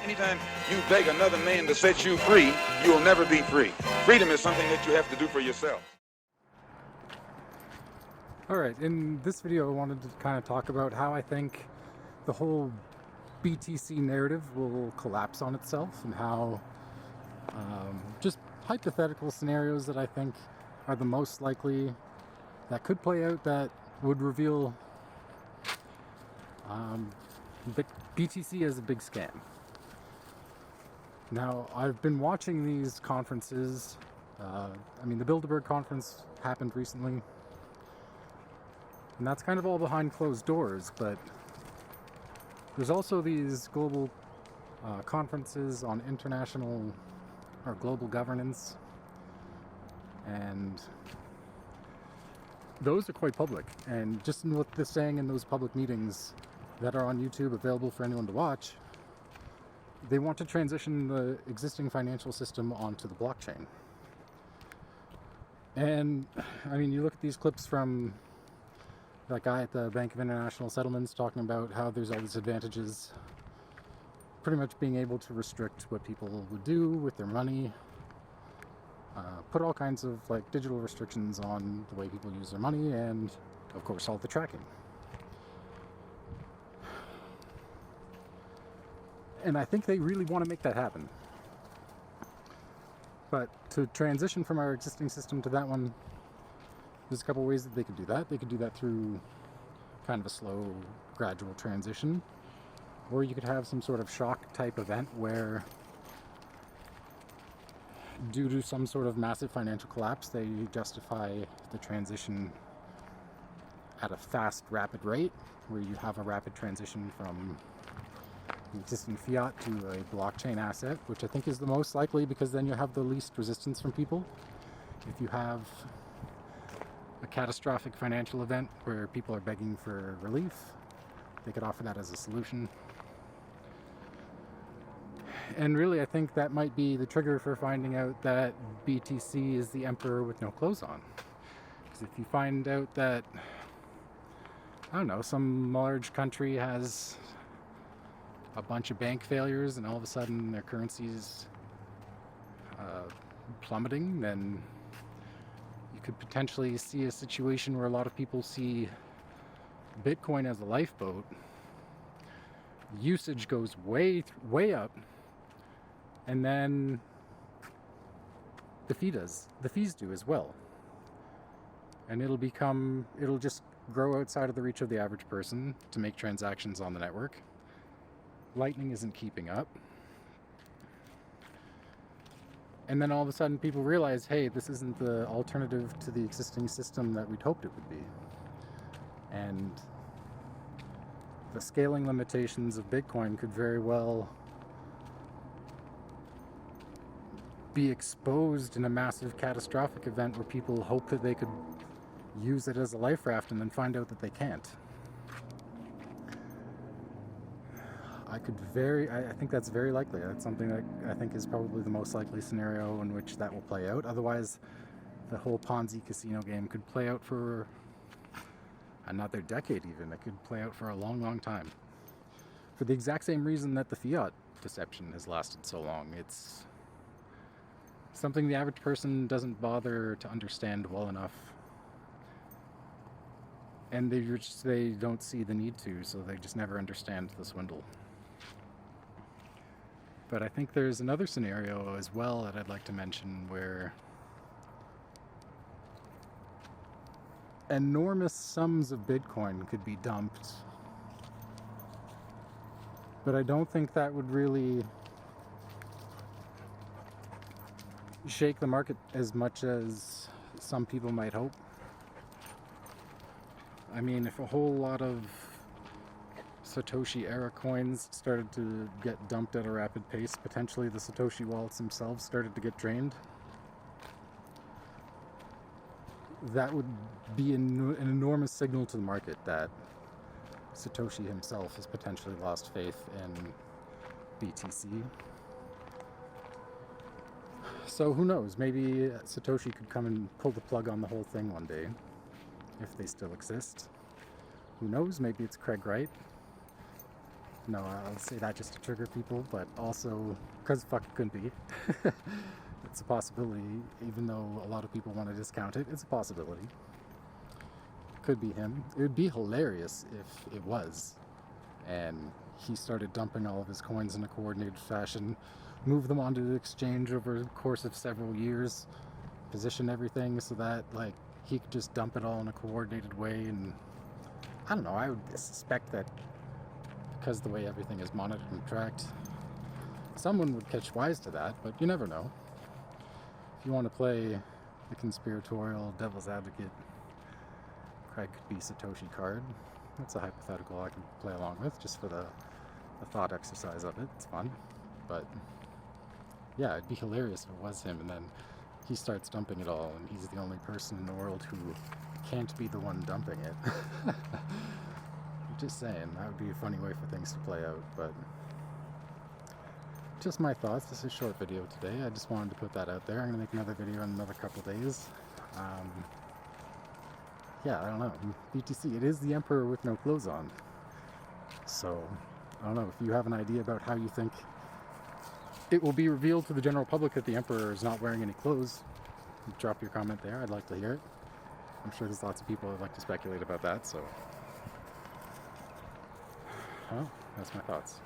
Anytime you beg another man to set you free, you will never be free. Freedom is something that you have to do for yourself. Alright, in this video I wanted to kind of talk about how I think the whole BTC narrative will collapse on itself, and how just hypothetical scenarios that I think are the most likely that could play out, that would reveal BTC as a big scam. Now, I've been watching these conferences. The Bilderberg conference happened recently, and that's kind of all behind closed doors, but there's also these global conferences on international or global governance, and those are quite public. And just in what they're saying in those public meetings that are on YouTube, available for anyone to watch, they want to transition the existing financial system onto the blockchain. And I mean, you look at these clips from that guy at the Bank of International Settlements talking about how there's all these advantages, pretty much being able to restrict what people would do with their money, put all kinds of like digital restrictions on the way people use their money, and of course all the tracking. And I think they really want to make that happen. But to transition from our existing system to that one, there's a couple ways that they could do that. They could do that through kind of a slow, gradual transition. Or you could have some sort of shock type event where, due to some sort of massive financial collapse, they justify the transition at a fast, rapid rate, where you have a rapid transition from existing fiat to a blockchain asset, which I think is the most likely, because then you have the least resistance from people. If you have a catastrophic financial event where people are begging for relief, they could offer that as a solution. And really, I think that might be the trigger for finding out that BTC is the emperor with no clothes on. Because if you find out that, I don't know, some large country has a bunch of bank failures and all of a sudden their currency's plummeting, then you could potentially see a situation where a lot of people see Bitcoin as a lifeboat. Usage goes way up, and then the fees do as well. And it'll just grow outside of the reach of the average person to make transactions on the network. Lightning isn't keeping up. And then all of a sudden people realize, hey, this isn't the alternative to the existing system that we'd hoped it would be. And the scaling limitations of Bitcoin could very well be exposed in a massive catastrophic event where people hope that they could use it as a life raft and then find out that they can't. I think that's very likely. That's something that I think is probably the most likely scenario in which that will play out. Otherwise, the whole Ponzi casino game could play out for another decade even. It could play out for a long, long time. For the exact same reason that the fiat deception has lasted so long. It's something the average person doesn't bother to understand well enough. And they don't see the need to, so they just never understand the swindle. But I think there's another scenario as well that I'd like to mention where enormous sums of Bitcoin could be dumped. But I don't think that would really shake the market as much as some people might hope. I mean, if a whole lot of Satoshi era coins started to get dumped at a rapid pace, potentially the Satoshi wallets themselves started to get drained, that would be an enormous signal to the market that Satoshi himself has potentially lost faith in BTC. So who knows, maybe Satoshi could come and pull the plug on the whole thing one day, if they still exist. Who knows, maybe it's Craig Wright. No, I'll say that just to trigger people, but also because fuck it couldn't be. It's a possibility, even though a lot of people want to discount it, it's a possibility. Could be him. It would be hilarious if it was. And he started dumping all of his coins in a coordinated fashion, move them onto the exchange over the course of several years, position everything so that like he could just dump it all in a coordinated way. And I don't know, I would suspect that because the way everything is monitored and tracked, someone would catch wise to that, but you never know. If you want to play the conspiratorial devil's advocate, Craig could be Satoshi card. That's a hypothetical I can play along with just for the thought exercise of it. It's fun. But yeah, it'd be hilarious if it was him and then he starts dumping it all and he's the only person in the world who can't be the one dumping it. I'm just saying, that would be a funny way for things to play out, but just my thoughts. This is a short video today. I just wanted to put that out there. I'm going to make another video in another couple days. Yeah, I don't know. BTC, it is the Emperor with no clothes on. So, I don't know. If you have an idea about how you think it will be revealed to the general public that the Emperor is not wearing any clothes, drop your comment there. I'd like to hear it. I'm sure there's lots of people that like to speculate about that, so... Well, that's my thoughts.